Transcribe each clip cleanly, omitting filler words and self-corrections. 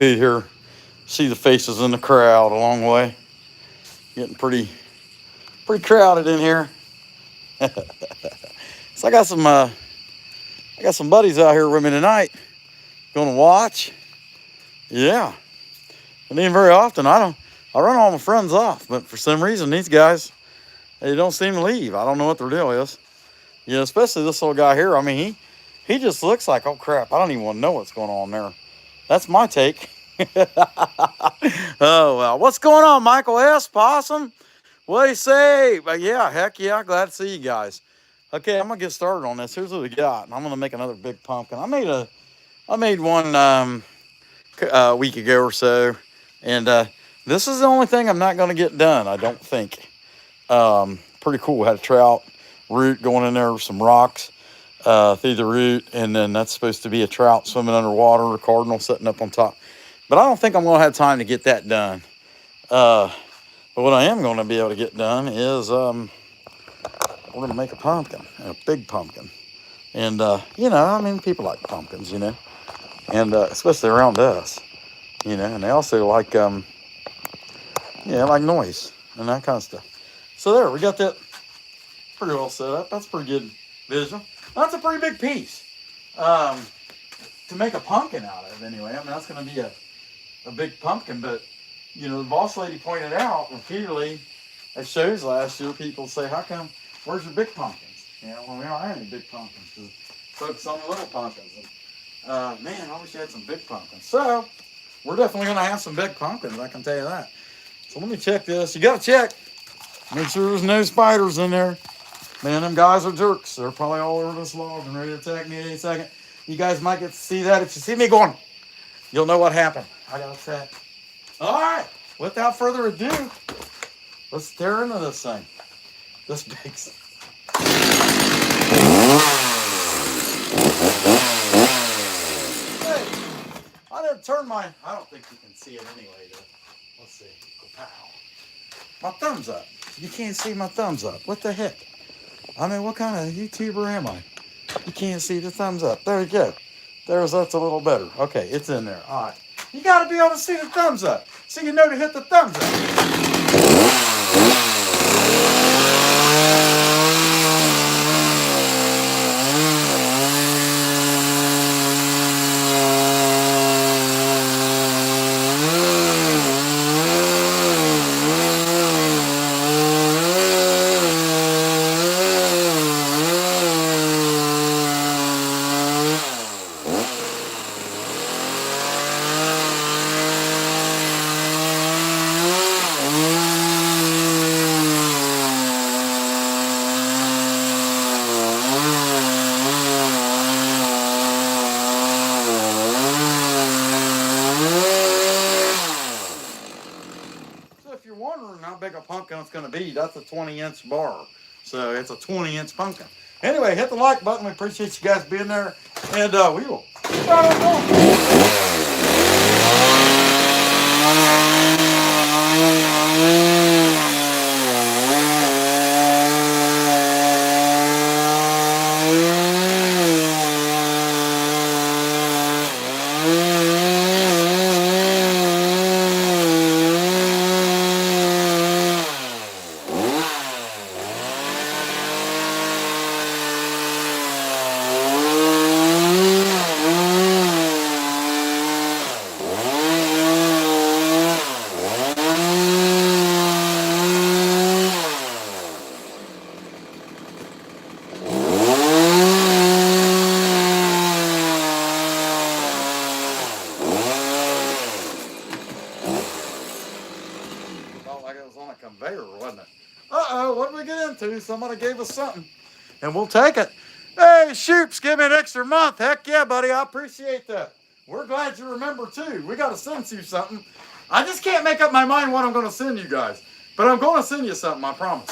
Here, see the faces in the crowd a long way. Getting pretty crowded in here. So I got some buddies out here with me tonight. Gonna watch. Yeah. And even very often I run all my friends off, but for some reason these guys, they don't seem to leave. I don't know what their deal is. Yeah, especially this little guy here. I mean, he just looks like, oh crap, I don't even want to know what's going on there. That's my take. Oh well, what's going on, Michael S. Possum? What do you say? But yeah, heck yeah, glad to see you guys. Okay, I'm gonna get started on this. Here's what we got, and I'm gonna make another big pumpkin. I made one a week ago or so, and this is the only thing I'm not gonna get done. I don't think. Pretty cool. Had a trout root going in there with some rocks through the root, and then that's supposed to be a trout swimming underwater, a cardinal sitting up on top. But I don't think I'm gonna have time to get that done. But what I am going to be able to get done is we're going to make a pumpkin, a big pumpkin. And, I mean, people like pumpkins, and especially around us, and they also like, like noise and that kind of stuff. So there, we got that pretty well set up. That's pretty good visual. That's a pretty big piece to make a pumpkin out of anyway. I mean, that's going to be a big pumpkin, but the boss lady pointed out repeatedly at shows last year, people say, how come, where's your big pumpkins? Well, we don't have any big pumpkins to focus on the little pumpkins. And, man, I wish you had some big pumpkins. So, we're definitely going to have some big pumpkins, I can tell you that. So, let me check this. You got to check. Make sure there's no spiders in there. Man, them guys are jerks. They're probably all over this log and ready to attack me any second. You guys might get to see that. If you see me going, you'll know what happened. I got upset. All right, without further ado, let's tear into this thing. This big. Hey, I didn't turn my. I don't think you can see it anyway, though. Let's see. Pow. My thumbs up. You can't see my thumbs up. What the heck? I mean, what kind of YouTuber am I? You can't see the thumbs up. There you go. That's a little better. Okay, it's in there. All right. You got to be able to see the thumbs up so you know to hit the thumbs up. It's going to be, that's a 20-inch bar, so it's a 20-inch pumpkin. Anyway, hit the like button. We appreciate you guys being there, and we will start on going. Conveyor, wasn't it? What did we get into? Somebody gave us something, and we'll take it. Hey, Shoops, give me an extra month. Heck yeah, buddy, I appreciate that. We're glad you remember, too. We got to send you something. I just can't make up my mind what I'm going to send you guys, but I'm going to send you something, I promise.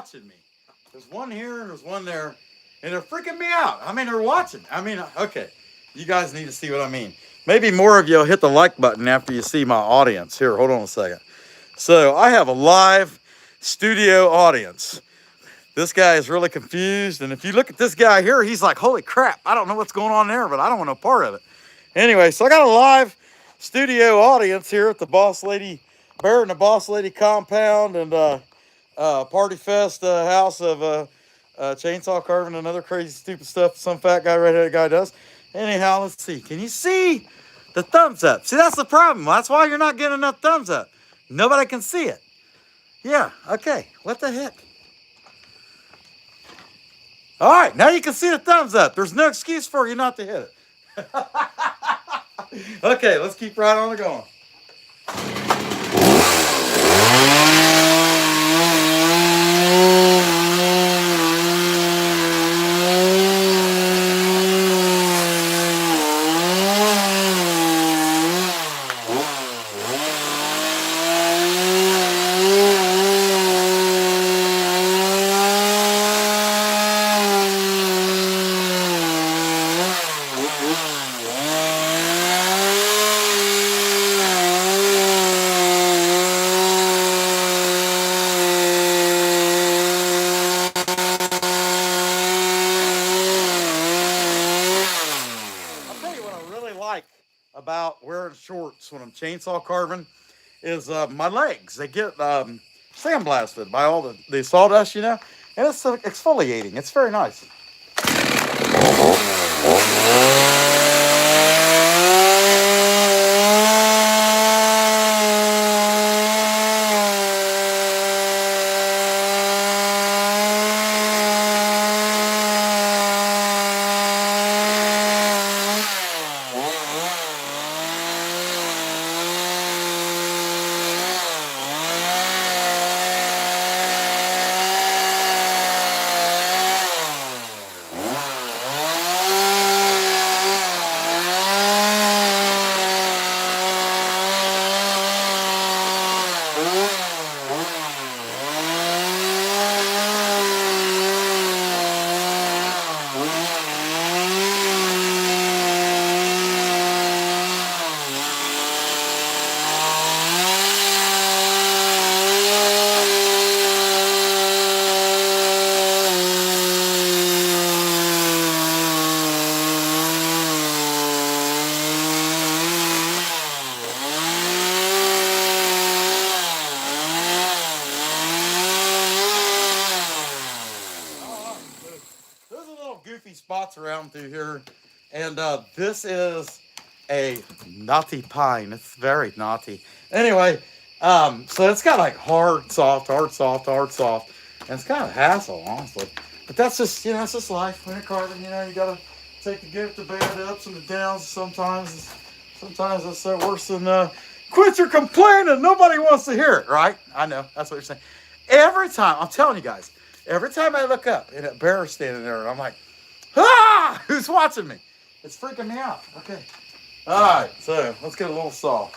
watching me. There's one here and there's one there, and they're freaking me out. I mean, they're watching. I mean, okay, you guys need to see what I mean. Maybe more of you will hit the like button after you see my audience. Here, hold on a second. So I have a live studio audience. This guy is really confused, and if you look at this guy here, he's like, holy crap, I don't know what's going on there, but I don't want no part of it. Anyway, so I got a live studio audience here at the Boss Lady, BAUER and the Boss Lady compound, and Party Fest house of chainsaw carving and other crazy stupid stuff some fat guy, redheaded guy does. Anyhow, let's see. Can you see the thumbs up? See, that's the problem. That's why you're not getting enough thumbs up. Nobody can see it. Yeah, okay. What the heck? All right, now you can see the thumbs up. There's no excuse for you not to hit it. Okay, let's keep right on going. About wearing shorts when I'm chainsaw carving is my legs. They get sandblasted by all the sawdust, you know, and it's exfoliating. It's very nice. Spots around through here, and this is a knotty pine. It's very knotty. Anyway, so it's got like hard, soft, hard, soft, hard, soft, and it's kind of a hassle, honestly. But that's just, you know, it's just life when you're carving. You know, you gotta take the good, the bad, the ups and the downs. Sometimes it's worse than quit your complaining. Nobody wants to hear it, right? I know that's what you're saying. Every time, I'm telling you guys, every time I look up and that bear's standing there, and I'm like, ah! Who's watching me? It's freaking me out. Okay. All right. So let's get a little saw.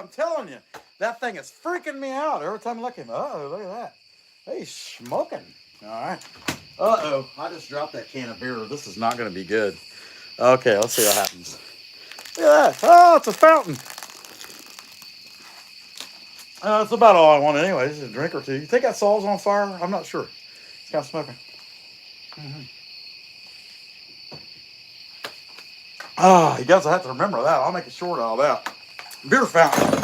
I'm telling you, that thing is freaking me out every time I look at him. Uh-oh, look at that. He's smoking. All right. Uh-oh, I just dropped that can of beer. This is not going to be good. Okay, let's see what happens. Look at that. Oh, it's a fountain. That's about all I want anyway. Just a drink or two. You think that saw's on fire? I'm not sure. It's kind of smoking. Ah, you guys will have to remember that. I'll make a short out of that. Beer fountain.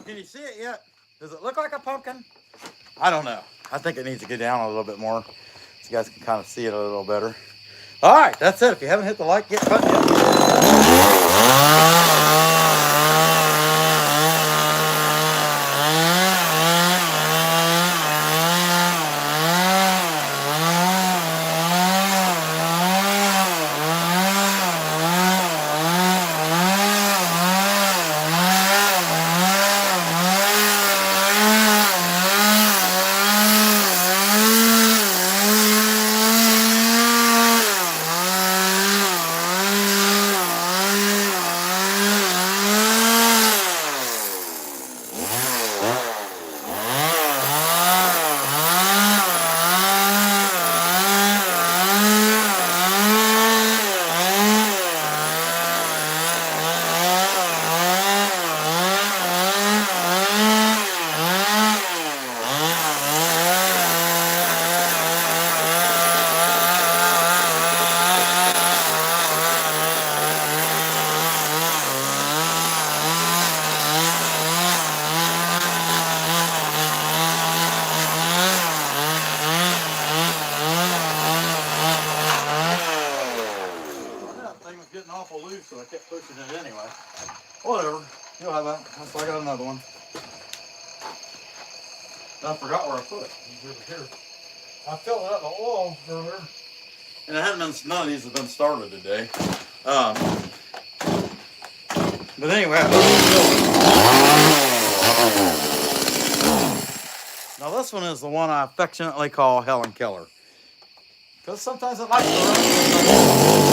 Can you see it yet? Does it look like a pumpkin? I don't know. I think it needs to get down a little bit more so you guys can kind of see it a little better. All right, that's it. If you haven't hit the like button yet. So I kept pushing it anyway. Whatever. You'll have that. So I got another one. I forgot where I put it. It's over here. I filled it up with oil earlier. And it hadn't been, none of these have been started today. But anyway, now this one is the one I affectionately call Helen Keller. Because sometimes it likes to run.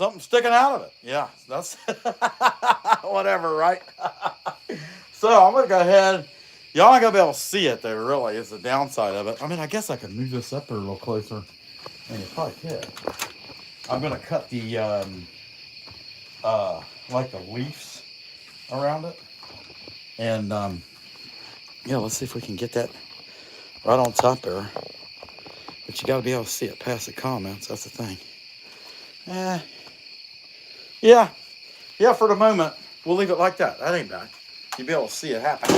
something sticking out of it. Yeah, that's whatever, right? So I'm gonna go ahead. Y'all ain't gonna be able to see it though, really, is the downside of it. I mean, I guess I could move this up here a little closer. And you probably could. I'm gonna cut the like the leaves around it. And yeah, let's see if we can get that right on top there. But you gotta be able to see it past the comments, that's the thing. Yeah, for the moment, we'll leave it like that. That ain't bad. You'll be able to see it happen.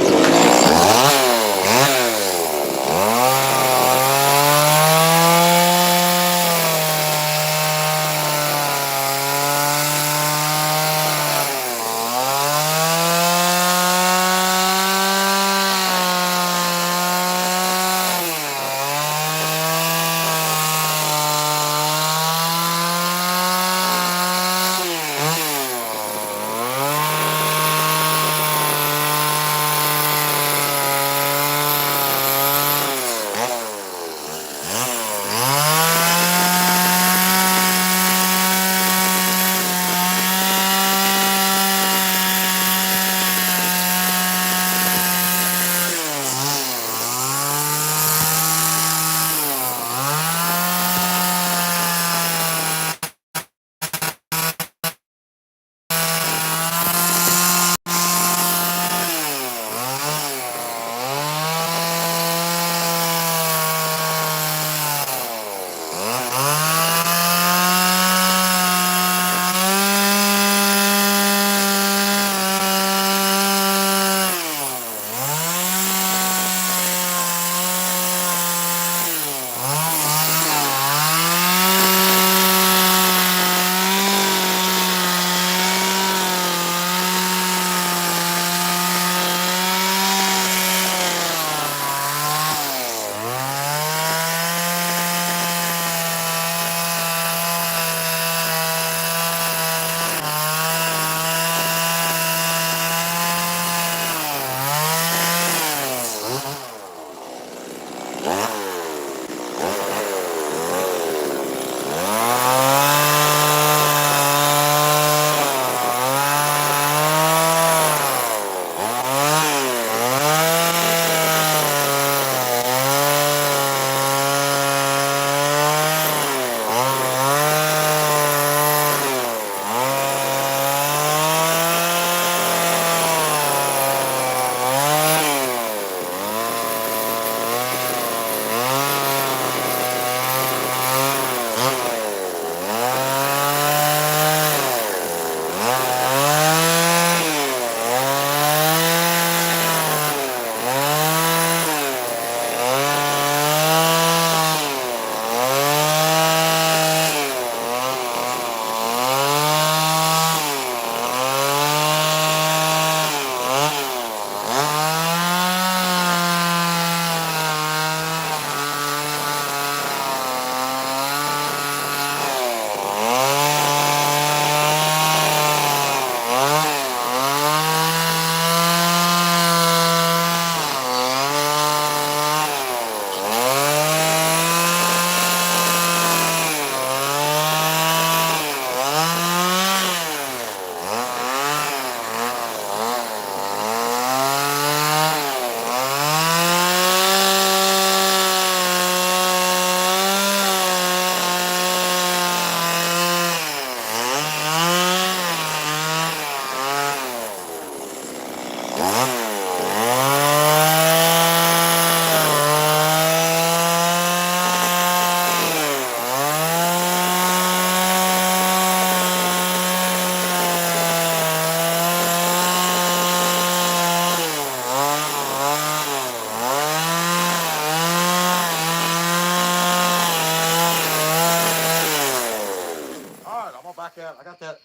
I got that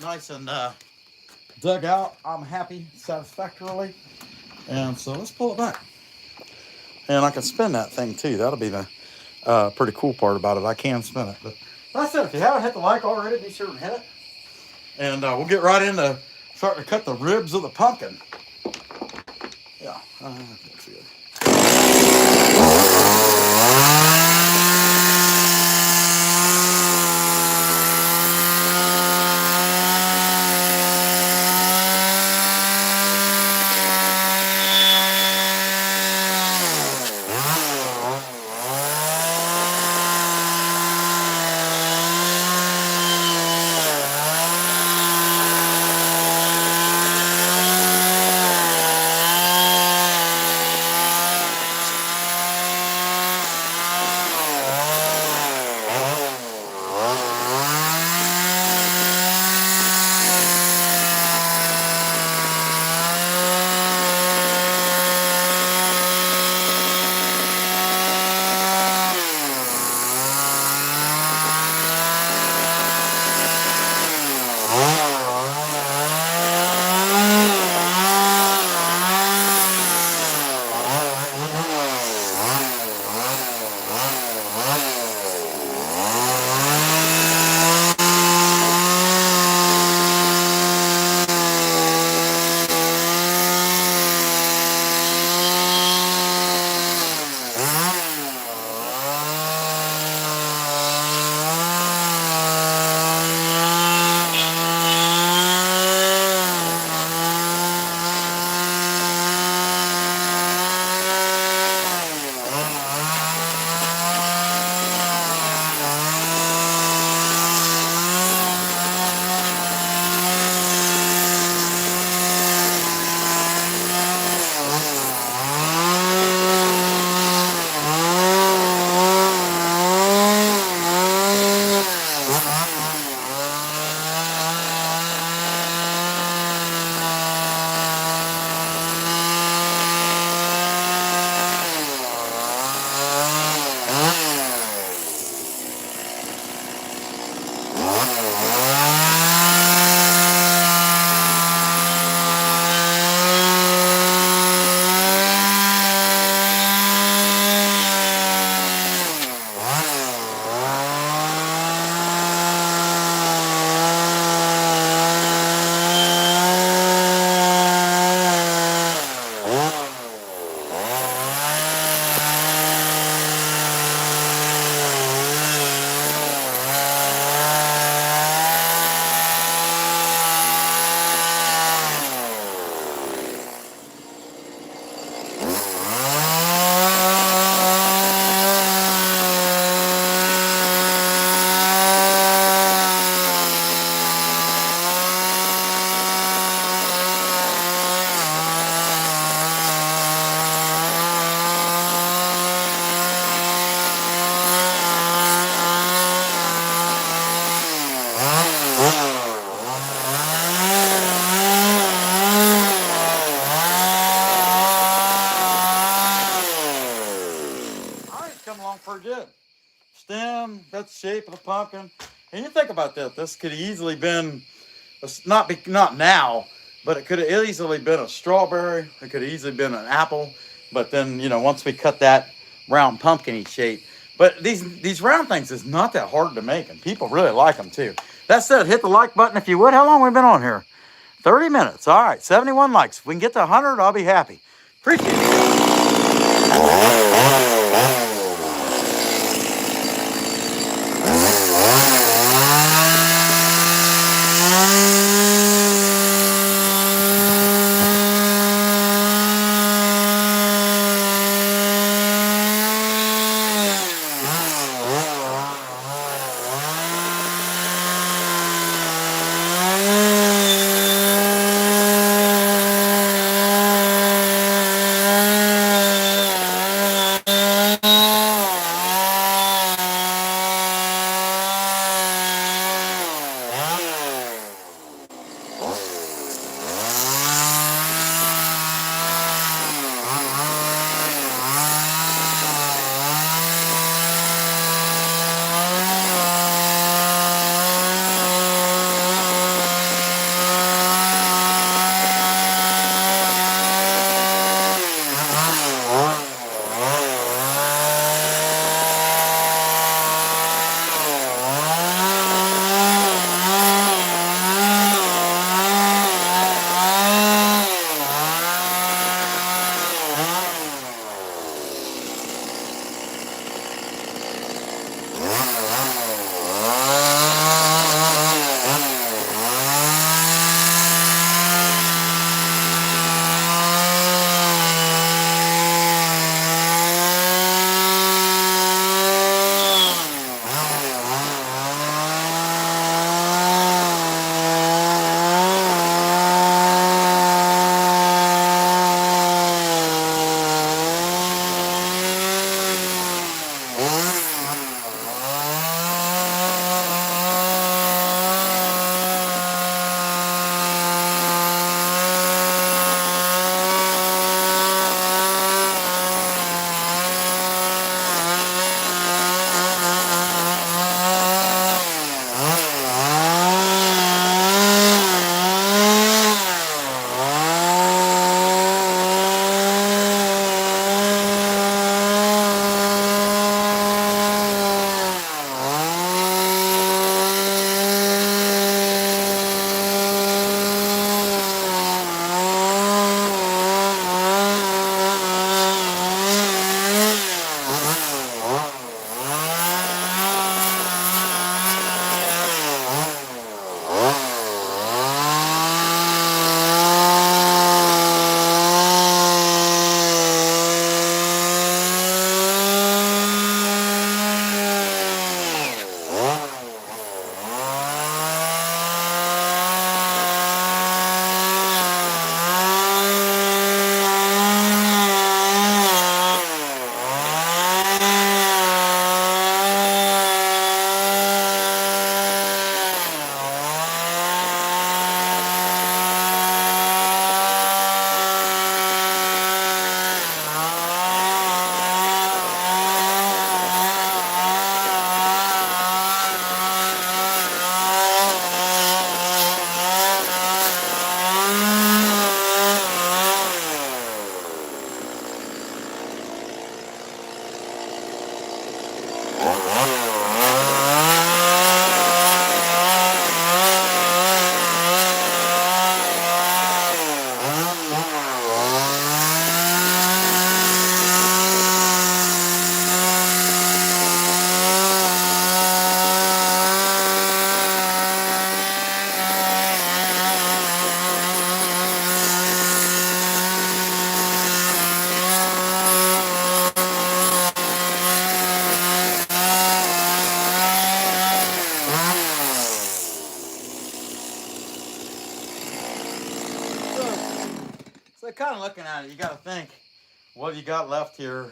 nice and dug out. I'm happy satisfactorily. And so let's pull it back. And I can spin that thing too. That'll be the pretty cool part about it. I can spin it. But that's it. If you haven't hit the like already, be sure to hit it. And we'll get right into starting to cut the ribs of the pumpkin. Yeah, that's good. pretty good. Stem, that's the shape of the pumpkin. And you think about that, this could easily been, not now, but it could have easily been a strawberry. It could have easily been an apple. But then, you know, once we cut that round pumpkin-y shape. But these round things is not that hard to make, and people really like them too. That said, hit the like button if you would. How long have we been on here? 30 minutes. All right, 71 likes. If we can get to 100, I'll be happy. Appreciate it. So kind of looking at it, you got to think, what you got left here?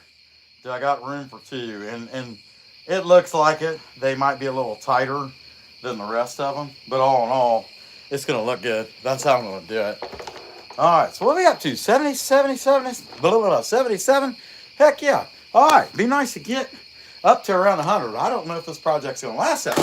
Do I got room for two? And it looks like it. They might be a little tighter than the rest of them, but all in all, it's gonna look good. That's how I'm gonna do it. All right, so what are we up to? 70, 70, 70, blah, blah, blah, 77? Heck yeah. All right, be nice to get up to around 100. I don't know if this project's going to last that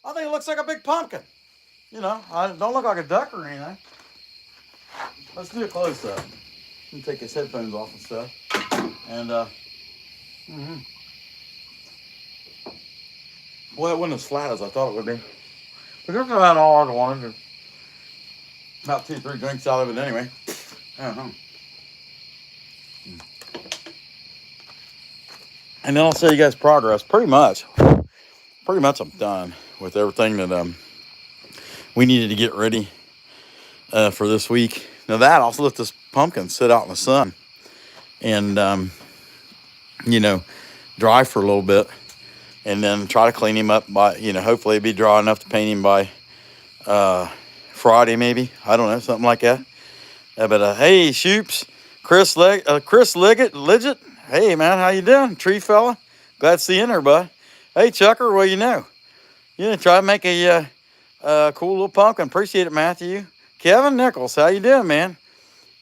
I think it looks like a big pumpkin. You know, I don't look like a duck or anything. Let's do a close up. Let me take his headphones off and stuff. And, Boy, it wasn't as flat as I thought it would be. But that's about all I wanted. About 2-3 drinks out of it anyway. And then I'll show you guys progress. Pretty much I'm done with everything that we needed to get ready for this week. Now that I'll let this pumpkin sit out in the sun and you know, dry for a little bit, and then try to clean him up by, you know, hopefully it'd be dry enough to paint him by Friday maybe. I don't know, something like that. Hey, Shoops, Chris Liggett. Hey, man, how you doing, tree fella? Glad to see you in there, bud. Hey, Chucker, well, try to make a cool little pumpkin. Appreciate it, Matthew. Kevin Nichols, how you doing, man?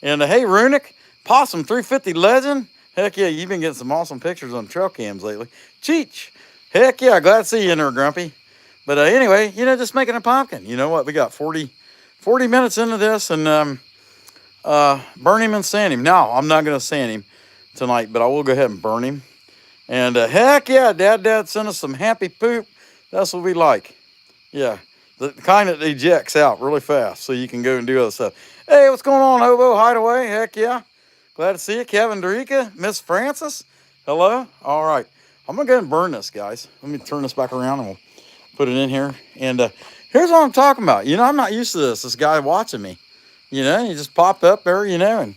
And hey, Runic, Possum 350 Legend. Heck yeah, you've been getting some awesome pictures on trail cams lately. Cheech, heck yeah, glad to see you in there, Grumpy. But anyway, just making a pumpkin. You know what? We got 40 minutes into this, and burn him and sand him. Now, I'm not going to sand him tonight, but I will go ahead and burn him. And heck yeah, Dad sent us some happy poop. That's what we like. Yeah, the kind that ejects out really fast so you can go and do other stuff. Hey, what's going on, Hobo Hideaway? Heck yeah. Glad to see you. Kevin Dorica, Miss Francis. Hello. All right. I'm going to go ahead and burn this, guys. Let me turn this back around and we'll put it in here. And here's what I'm talking about. I'm not used to this guy watching me. He just popped up there, and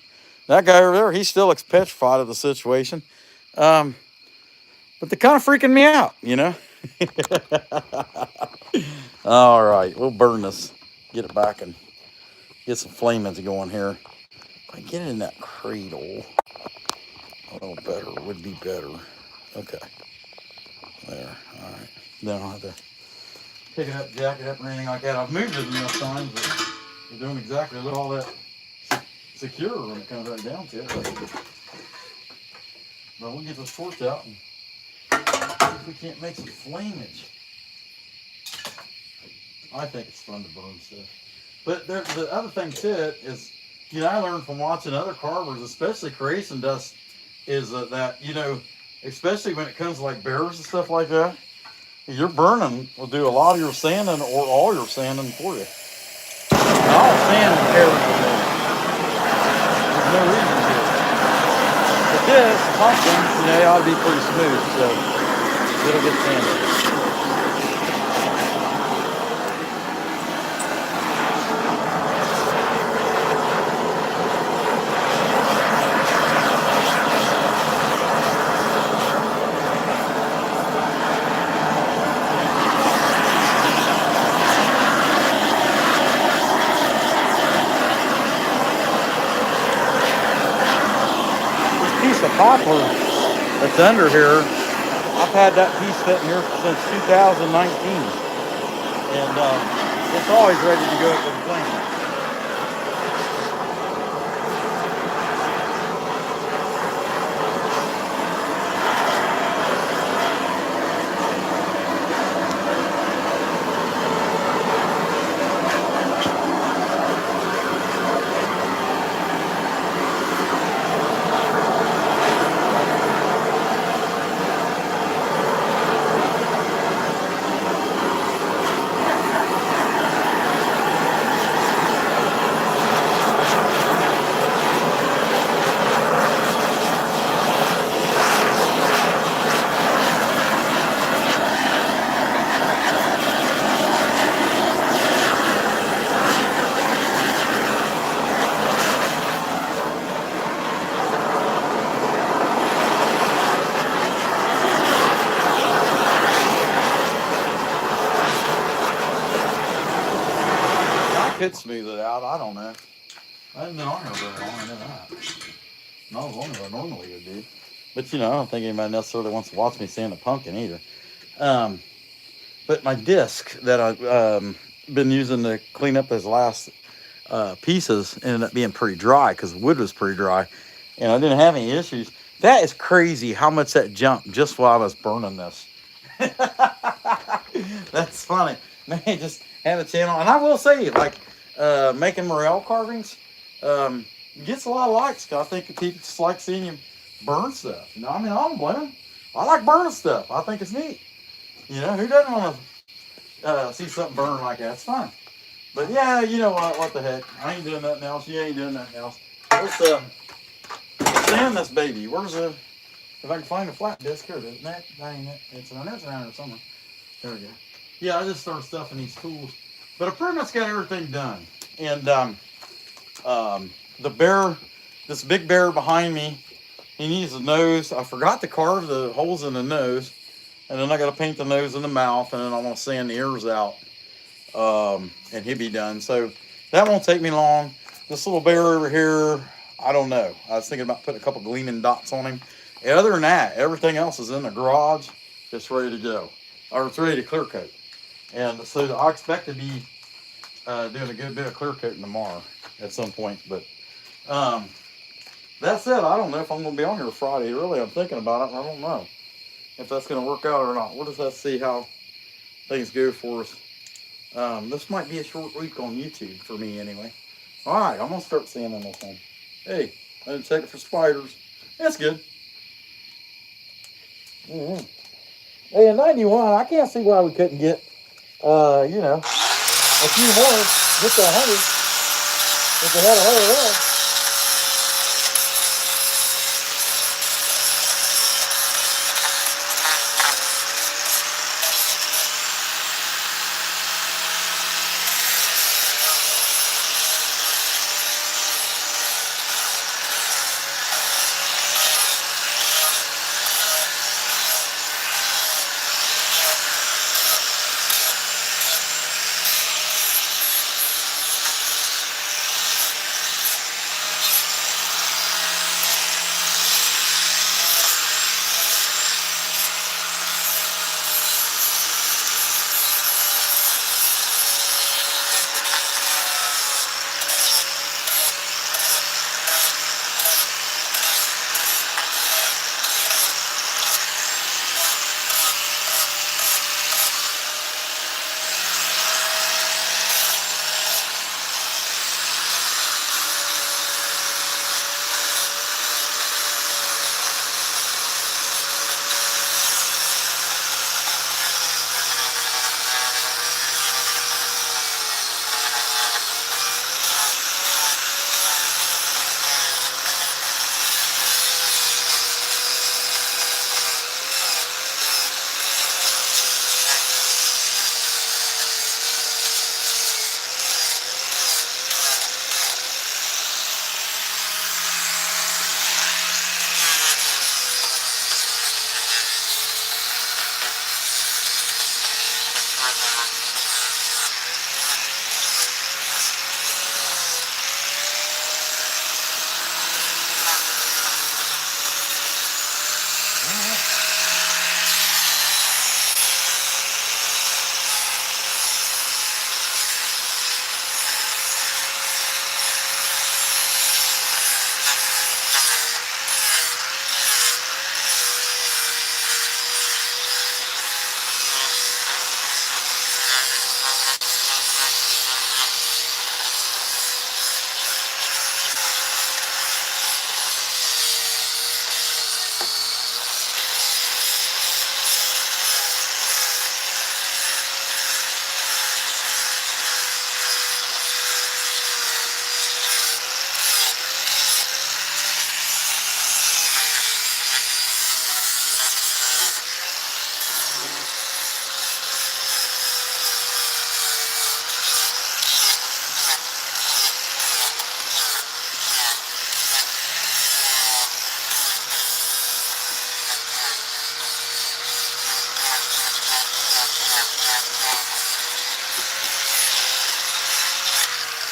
that guy over there, he's still petrified of the situation. But they're kind of freaking me out, All right, we'll burn this, get it back, and get some flamings going here. If I get it in that cradle, a little better, would be better. Okay, there, all right. Then I'll have to pick it up, jack it up, or anything like that. I've moved it enough times, but we're doing exactly all that secure when it comes right down to it. But we'll get this torch out and see if we can't make some flamage. I think it's fun to burn stuff. But the other thing to it is, I learned from watching other carvers, especially creation dust, is that especially when it comes to like bears and stuff like that, your burning will do a lot of your sanding or all your sanding for you. I'll sand everything. There's no reason to. But this pumpkin, it ought to be pretty smooth, so it'll get sanded. Poplar that's under here, I've had that piece sitting here since 2019, and it's always ready to go up with the flame. Could smooth it out. I don't know. I haven't been on here very long. I know that. Not as long as I normally would do. But I don't think anybody necessarily wants to watch me sand a pumpkin either. But my disc that I've been using to clean up those last pieces ended up being pretty dry because the wood was pretty dry, and I didn't have any issues. That is crazy how much that jumped just while I was burning this. That's funny. Man, just have a channel. And I will say, like, making morel carvings gets a lot of likes. Cause I think people just like seeing you burn stuff. I don't blame them. I like burning stuff. I think it's neat. Who doesn't want to see something burn like that? It's fun. But yeah, what the heck? I ain't doing nothing else. You ain't doing nothing else. Let's sand this baby. Where's the... If I can find a flat disc here, isn't that? That ain't it. It's around there somewhere. There we go. Yeah, I just started stuffing these tools. But I pretty much got everything done. And the bear, this big bear behind me, he needs a nose. I forgot to carve the holes in the nose. And then I got to paint the nose and the mouth. And then I'm going to sand the ears out. And he'll be done. So that won't take me long. This little bear over here, I don't know. I was thinking about putting a couple gleaming dots on him. And other than that, everything else is in the garage, just ready to go. Or it's ready to clear coat. And so I expect to be doing a good bit of clear coating tomorrow at some point. But that said, I don't know if I'm going to be on here Friday. Really, I'm thinking about it. I don't know if that's going to work out or not. We'll just have to see how things go for us. This might be a short week on YouTube for me anyway. All right, I'm going to start sanding this thing. Hey, I didn't check it for spiders. That's good. Hey, in 91, I can't see why we couldn't get, you know, a few more. Get to 100 if we had a hole there.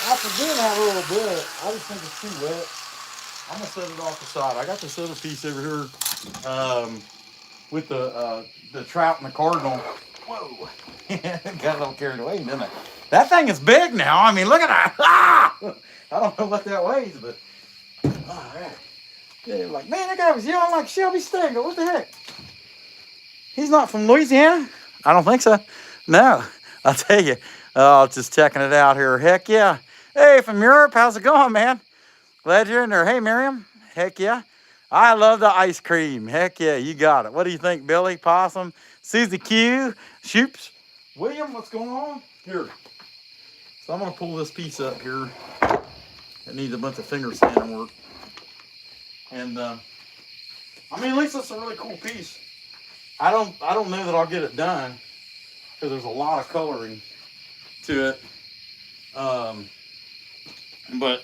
After doing that a little bit, I just think it's too wet. I'm gonna set it off the side. I got this other piece over here with the trout and the cardinal. Whoa, got a little carried away, didn't I? That thing is big now. I mean, look at that. Ah! I don't know what that weighs, but all right. Yeah, like, man, that guy was yelling like Shelby Stengel. What the heck? He's not from Louisiana? I don't think so. No, I'll tell you. Oh, just checking it out here. Heck yeah. Hey, from Europe, how's it going, man? Glad you're in there. Hey, Miriam. Heck yeah. I love the ice cream. Heck yeah, you got it. What do you think, Billy? Possum? Susie Q? Shoops? William, what's going on? Here. So I'm going to pull this piece up here. It needs a bunch of finger sanding work. And, I mean, at least it's a really cool piece. I don't know that I'll get it done because there's a lot of coloring to it. But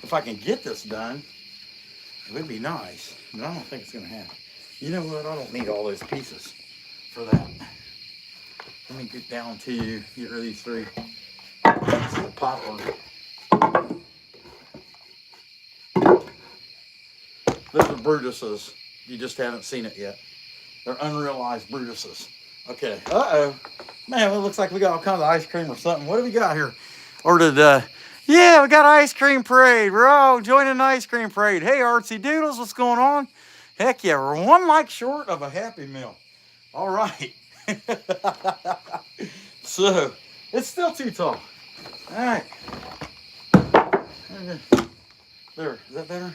if I can get this done, it would be nice. But I don't think it's going to happen. You know what? I don't need all those pieces for that. Let me get down to get rid of these three. This is the poplar. Brutuses. You just haven't seen it yet. They're unrealized Brutuses. Okay. Uh-oh. Man, it looks like we got all kinds of ice cream or something. What do we got here? Ordered, yeah, we got ice cream parade. We're all joining the ice cream parade. Hey, Artsy Doodles, what's going on? Heck yeah, we're one like short of a Happy Meal. All right. So, it's still too tall. All right. There, is that better?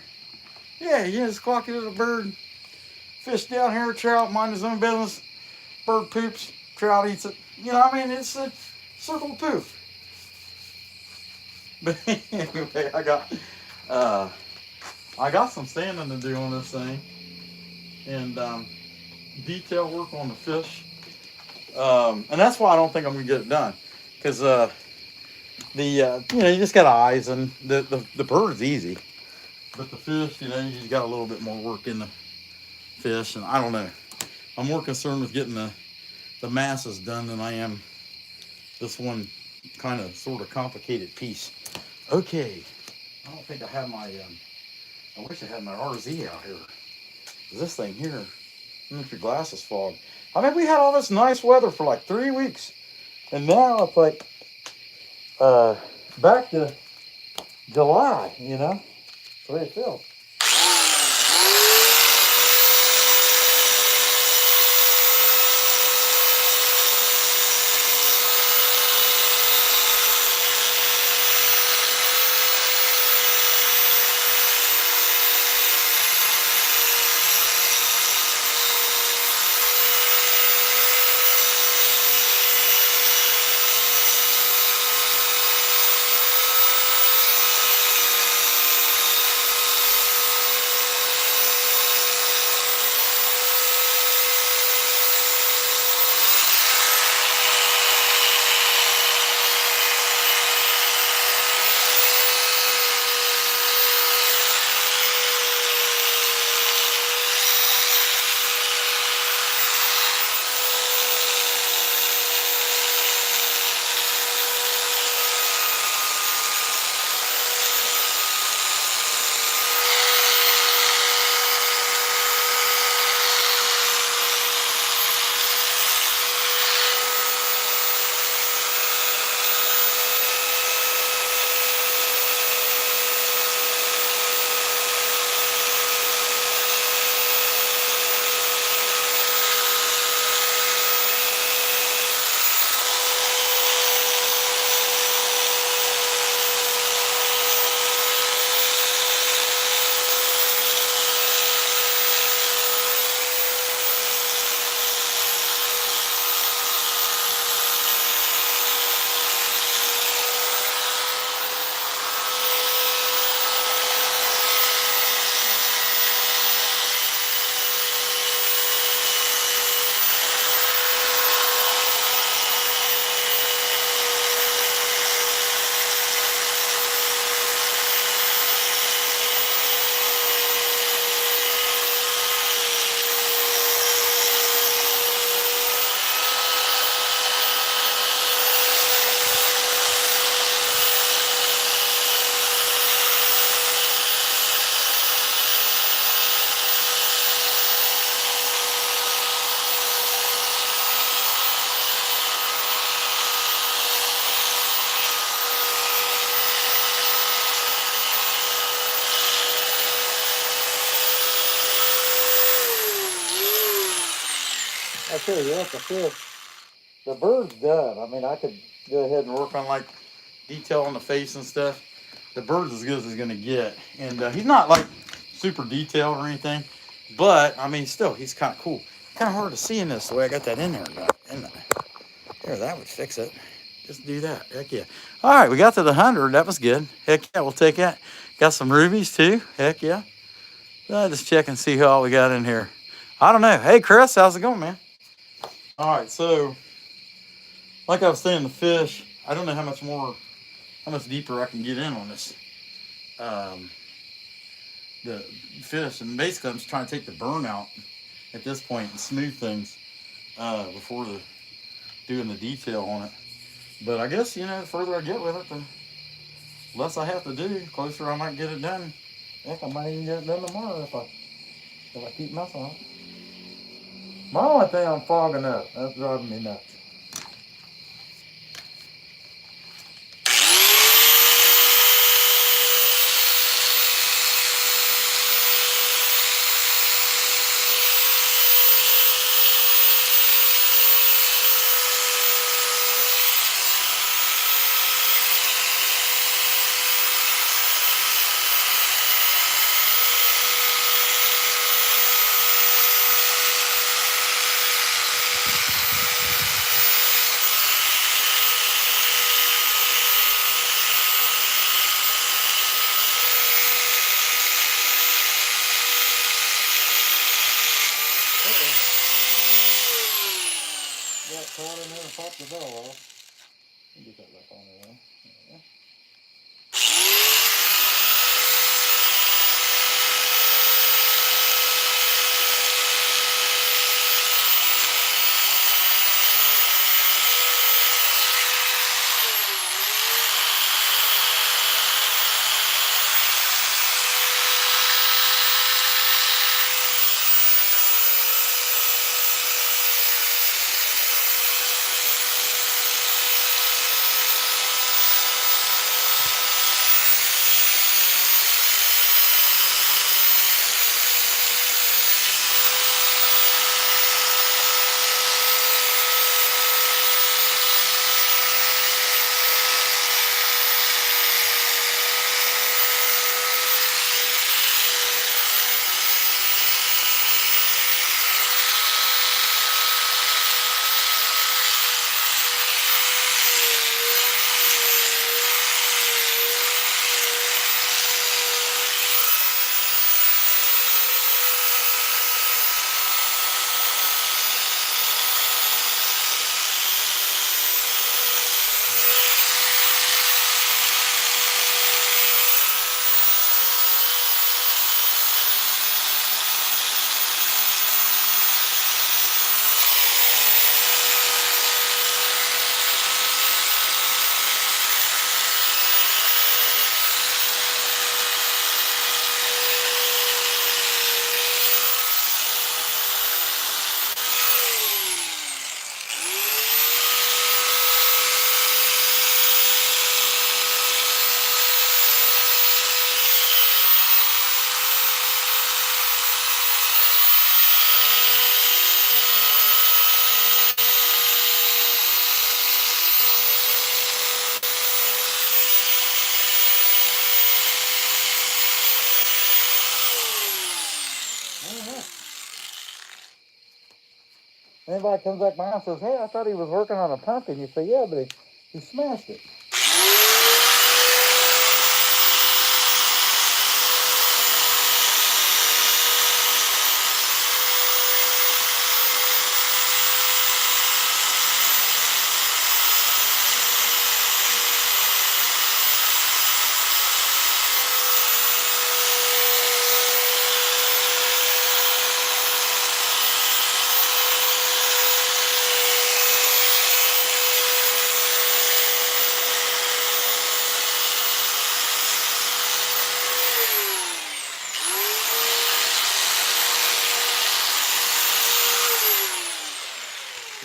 Yeah, you just squawk it at a bird. Fish down here, trout, mind his own business. Bird poops, trout eats it. You know, I mean, it's a circle of poop. But anyway, I got some sanding to do on this thing, and detail work on the fish. And that's why I don't think I'm gonna get it done, because you know, you just got eyes, and the bird's easy, but the fish, you know, you just got a little bit more work in the fish, and I don't know. I'm more concerned with getting the masses done than I am this one kind of sort of complicated piece. Okay, I don't think I have my, I wish I had my RZ out here. This thing here, if your glasses fog. I mean, we had all this nice weather for like 3 weeks, and now it's like, back to July, you know? That's the way it feels. I tell you what, the fish, the bird's done. I mean, I could go ahead and work on like detail on the face and stuff. The bird's as good as he's gonna get, and he's not like super detailed or anything, but I mean, still, he's kind of cool. Kind of hard to see in this, the way I got that in there. There, that would fix it. Just do that. Heck yeah. All right, we got to the 100. That was good. Heck yeah, we'll take that. Got some rubies too. Heck yeah. Just check and see who all we got in here. I don't know. Hey, Chris, how's it going, man? All right, so like I was saying, the fish, I don't know how much deeper I can get in on this. The fish, and basically I'm just trying to take the burn out at this point and smooth things before doing the detail on it. But I guess, you know, the further I get with it, the less I have to do, the closer I might get it done. Heck, I might even get it done tomorrow if I If I keep messing on it. My only thing, I'm fogging up. That's driving me nuts. Got caught in there and popped the bell off. Get that back on there. There we go. Anybody comes back by and says, hey, I thought he was working on a pumpkin. You say, yeah, but he smashed it.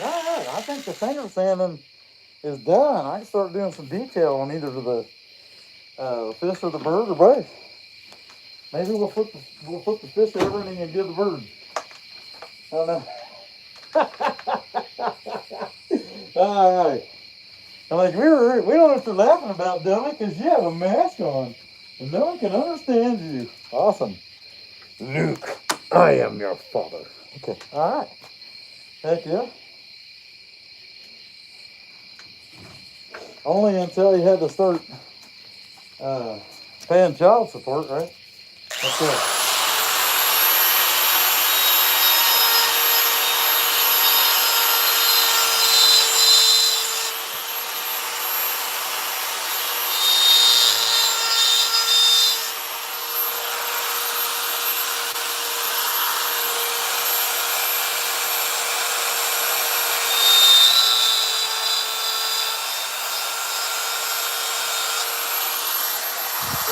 Alright, I think the finger sanding is done. I can start doing some detail on either the fish or the bird or both. Maybe we'll flip the fish over and then give the bird. I don't know. Alright. I'm like, we don't have to laughing about dummy because you have a mask on. And no one can understand you. Awesome. Luke, I am your father. Okay, alright. Heck yeah. Only until you had to start paying child support, right? That's it.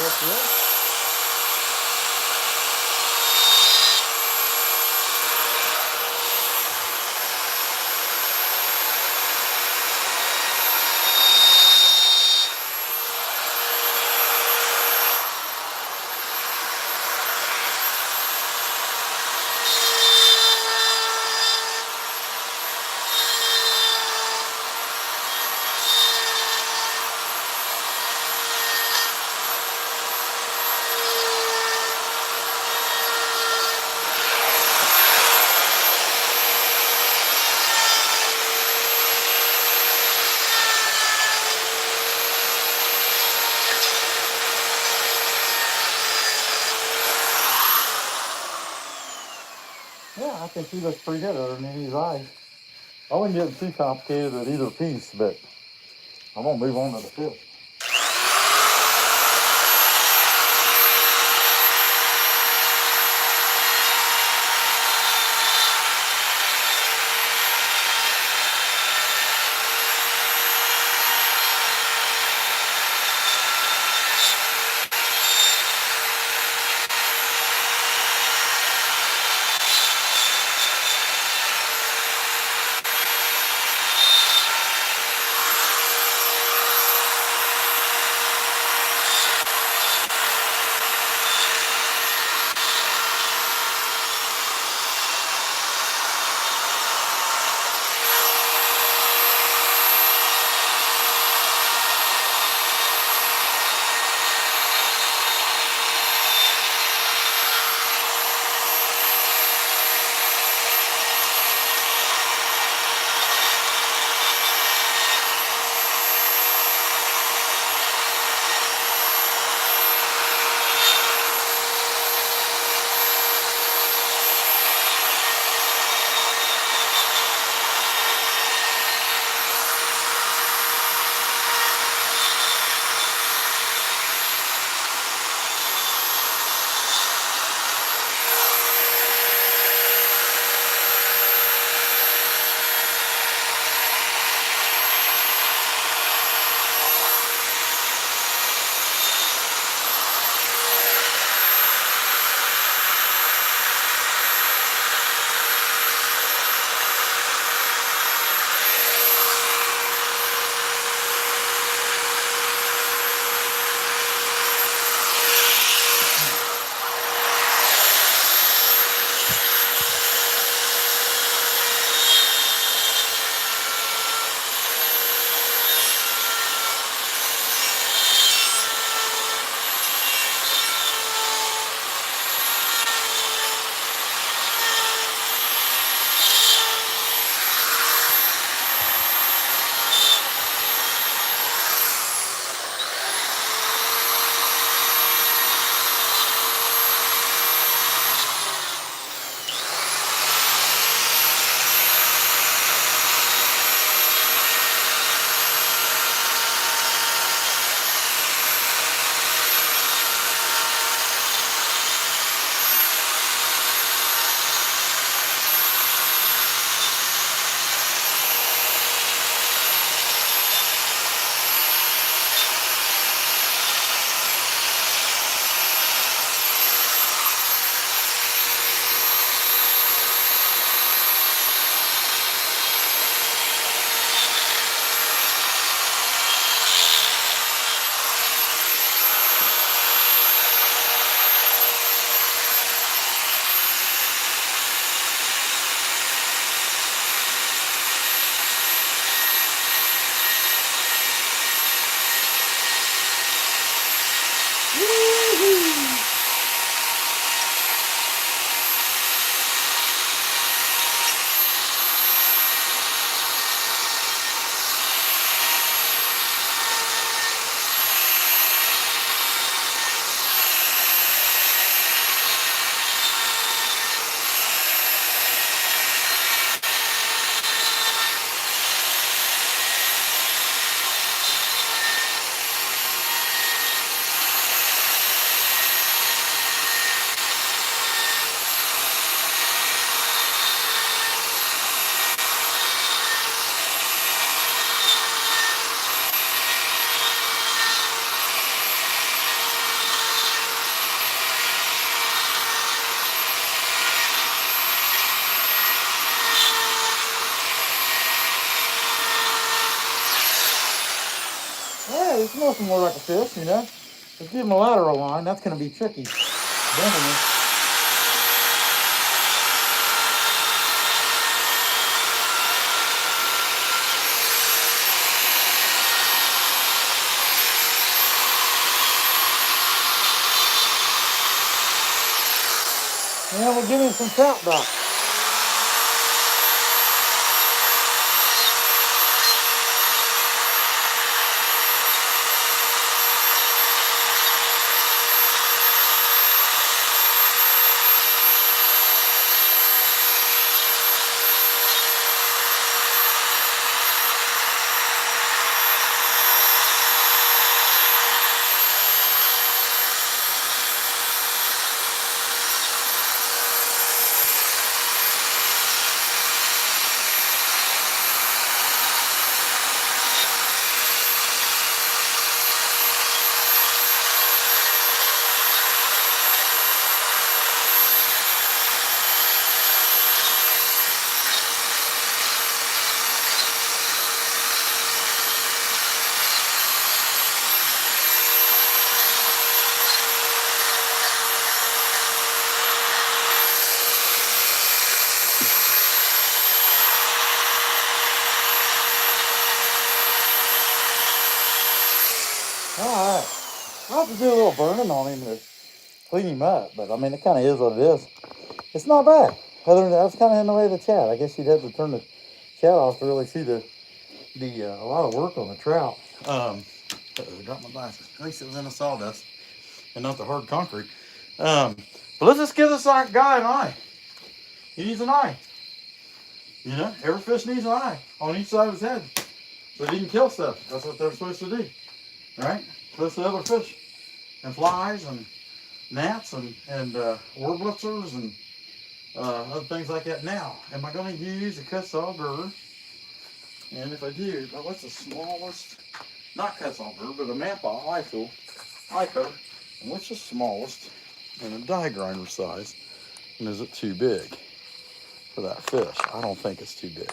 That's it. I think he looks pretty good underneath his eyes. I wouldn't get too complicated at either piece, but I'm gonna move on to the fifth. Yeah, it's nothing more like a fist, you know. Let's give him a lateral line. That's going to be tricky. Bending it. Yeah, we'll give him some trout dock. I'll have to do a little burning on him to clean him up, but I mean, it kind of is what it is. It's not bad. Other than that, I was kind of in the way of the chat. I guess you'd have to turn the chat off to really see the a lot of work on the trout. I dropped my glasses. At least it was in the sawdust and not the hard concrete. But let's just give this guy an eye. He needs an eye. You know, every fish needs an eye on each side of his head, so he can kill stuff. That's what they're supposed to do, right? Plus the other fish and flies and gnats and warblitzers and other things like that. Now, am I going to use a cut-saw burr? And if I do, what's the smallest? Not cut-saw burr, but a Mappa ICO. And what's the smallest in a die grinder size? And is it too big for that fish? I don't think it's too big.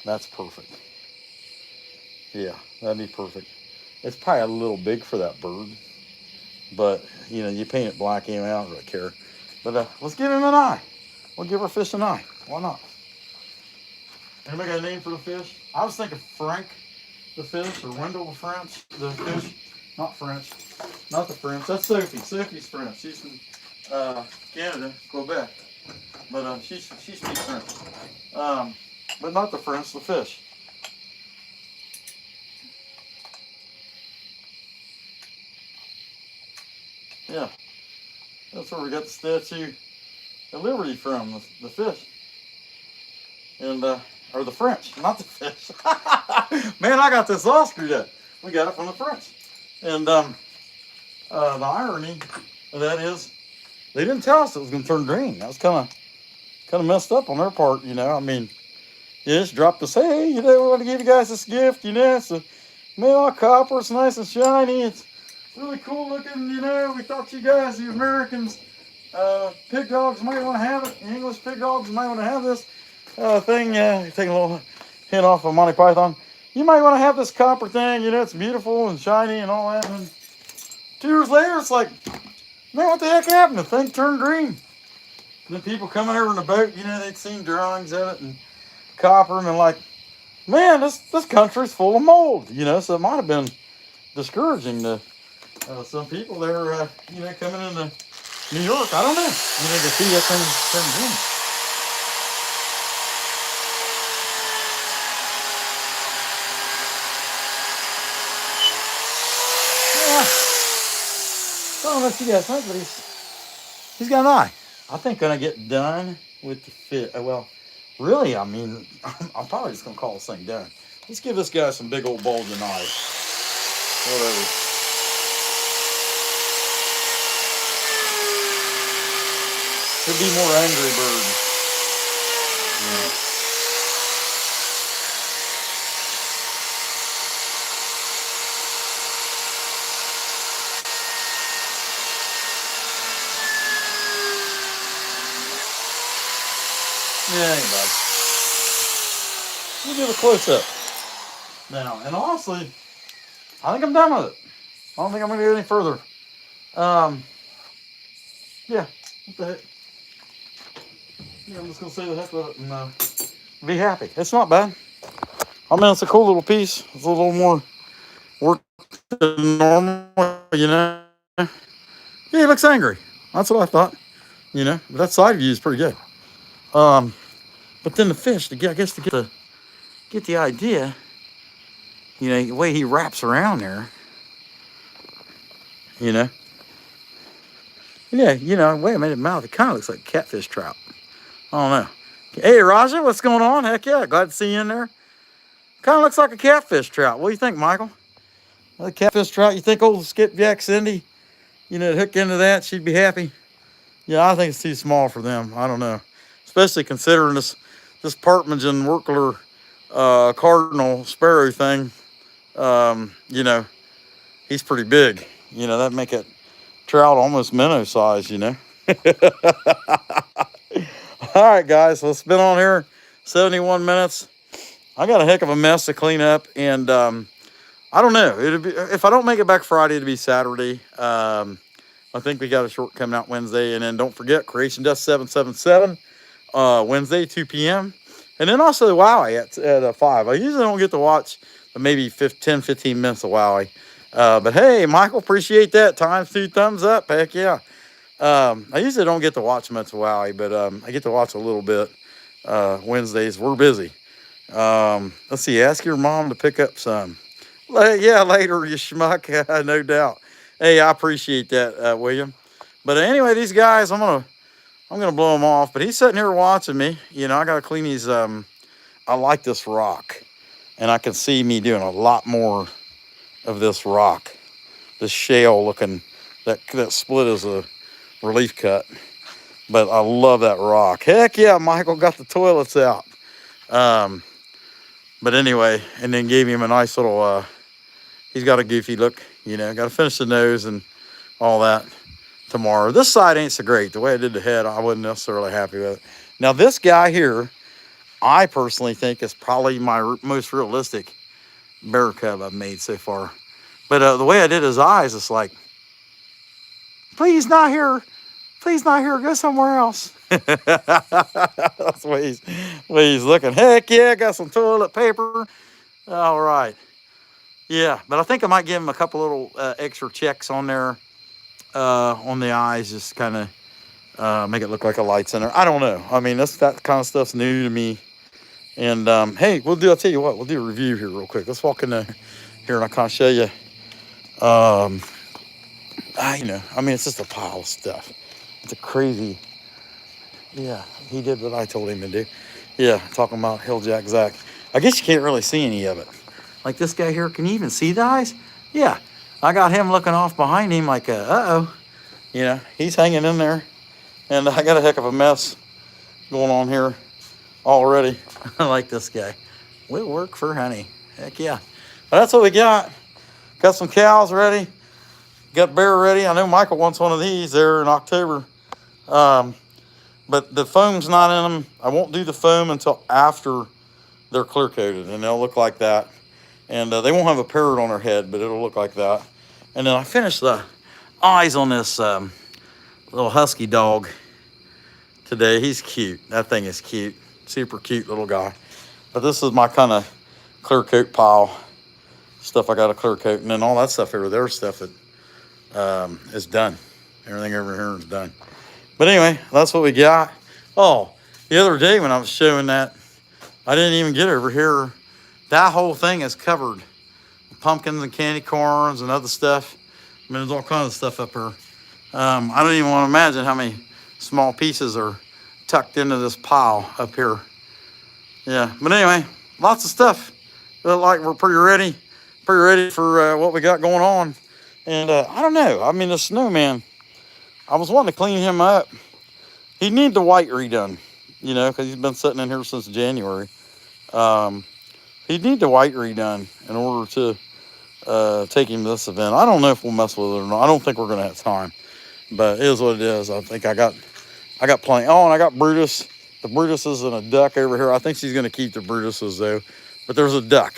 That's perfect. Yeah, that'd be perfect. It's probably a little big for that bird, but you know, you paint it black, I don't really care. But let's give him an eye. We'll give our fish an eye. Why not? Anybody got a name for the fish? I was thinking Frank the fish, or Wendell the French, the fish. Not French. Not the French. That's Sophie. Sophie's French. She's from Canada, Quebec. But she speaks French. But not the French, the fish. Yeah. That's where we got the Statue of Liberty from, the fish. And, or the French, not the fish. Man, I got this all screwed up. We got it from the French. And the irony of that is, they didn't tell us it was going to turn green. That was kind of messed up on their part, you know. I mean, you just dropped this, hey, you know, we want to give you guys this gift, you know. It's a male copper, it's nice and shiny, it's really cool looking, you know. We thought you guys, the Americans, pig dogs might want to have it. English pig dogs might want to have this thing. Taking a little hint off of Monty Python. You might want to have this copper thing, you know, it's beautiful and shiny and all that. And 2 years later, it's like, man, what the heck happened? The thing turned green. And then people coming over in the boat, you know, they'd seen drawings of it and copper, and they're like, man, this country's full of mold, you know. So it might have been discouraging to some people there, you know, coming into New York. I don't know, you know, to see that thing turn green. I don't know if you guys think, but he's got an eye. I think when I get done with the fit, well, really, I mean, I'm probably just gonna call this thing done. Let's give this guy some big old bulging eyes. Whatever. Could be more angry bird. Yeah. Yeah, ain't bad. We'll give a close up now. And honestly, I think I'm done with it. I don't think I'm going to go any further. Yeah, what the heck? Yeah, I'm just going to say the heck with it and be happy. It's not bad. I mean, it's a cool little piece. It's a little more work than normal, you know. Yeah, he looks angry. That's what I thought, you know. But that side view is pretty good. But then the fish, I guess to get the idea, you know, the way he wraps around there, you know. Yeah, you know, wait a minute, mouth, it kind of looks like catfish trout. I don't know. Hey, Raja, what's going on? Heck yeah, glad to see you in there. Kind of looks like a catfish trout. What do you think, Michael? The catfish trout, you think old Skipjack Cindy, you know, hook into that, she'd be happy? Yeah, I think it's too small for them. I don't know. Especially considering this Partmingen Werkler cardinal sparrow thing. You know, he's pretty big. You know, that'd make it trout almost minnow size, you know. All right, guys, so it's been on here 71 minutes. I got a heck of a mess to clean up, and I don't know. It'll be, if I don't make it back Friday, it'll be Saturday. I think we got a short coming out Wednesday, and then don't forget Creation Dust 777 Wednesday 2 p.m. and then also Wowie at 5. I usually don't get to watch maybe 10-15 minutes of Wowie. But hey, Michael, appreciate that. Times 2 thumbs up. Heck yeah. I usually don't get to watch much Wowie, but I get to watch a little bit. Wednesdays, we're busy. Let's see, ask your mom to pick up some. Yeah, later, you schmuck, no doubt. Hey, I appreciate that, William. But anyway, these guys, I'm gonna blow them off. But he's sitting here watching me. You know, I gotta clean these. I like this rock, and I can see me doing a lot more of this rock, this shale looking. That split is a relief cut, but I love that rock. Heck yeah, Michael got the toilets out. But anyway, and then gave him a nice little. He's got a goofy look, you know. Got to finish the nose and all that tomorrow. This side ain't so great. The way I did the head, I wasn't necessarily happy with it. Now this guy here, I personally think is probably my most realistic bear cub I've made so far. But the way I did his eyes, it's like, please not here, go somewhere else. That's the way he's looking. Heck yeah, got some toilet paper. All right. Yeah, but I think I might give him a couple little extra checks on there, on the eyes, just kind of make it look like a light center. I don't know. I mean, that kind of stuff's new to me. And hey, I'll tell you what, we'll do a review here real quick. Let's walk in here and I'll kind of show you. You know, I mean, it's just a pile of stuff. It's a crazy. Yeah, he did what I told him to do. Yeah, talking about Hilljack Zach. I guess you can't really see any of it. Like this guy here, can you even see the eyes? Yeah, I got him looking off behind him like, uh-oh. You know, he's hanging in there. And I got a heck of a mess going on here already. I like this guy. Will work for honey. Heck yeah. But that's what we got. Got some cows ready. Got bear ready. I know Michael wants one of these there in October. But the foam's not in them. I won't do the foam until after they're clear coated, and they'll look like that. And they won't have a parrot on their head, but it'll look like that. And then I finished the eyes on this little husky dog today. He's cute. That thing is cute. Super cute little guy. But this is my kind of clear coat pile. Stuff I got to clear coat. And then all that stuff over there is stuff that is done. Everything over here is done. But anyway, that's what we got. Oh, the other day when I was showing that, I didn't even get over here. That whole thing is covered with pumpkins and candy corns and other stuff. I mean, there's all kinds of stuff up here. I don't even want to imagine how many small pieces are tucked into this pile up here. Yeah, but anyway, lots of stuff. Look like we're pretty ready for what we got going on. And I don't know. I mean, the snowman, I was wanting to clean him up. He needs the white redone, you know, because he's been sitting in here since January. He'd need the white redone in order to take him to this event. I don't know if we'll mess with it or not. I don't think we're going to have time. But it is what it is. I think I got plenty. Oh, and I got Brutus. The Brutuses and a duck over here. I think she's going to keep the Brutuses, though. But there's a duck,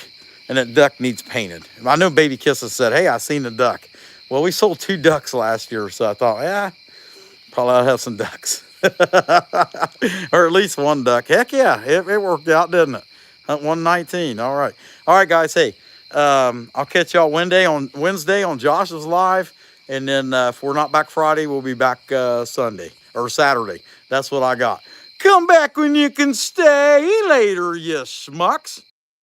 and that duck needs painted. I know Baby Kisses said, hey, I seen the duck. Well, we sold 2 ducks last year, so I thought, yeah, probably ought to have some ducks. Or at least 1 duck. Heck yeah, it worked out, didn't it? Hunt 119. All right, guys. Hey, I'll catch y'all Wednesday on Josh's live, and then if we're not back Friday, we'll be back Sunday or Saturday. That's what I got. Come back when you can stay. Later, you schmucks.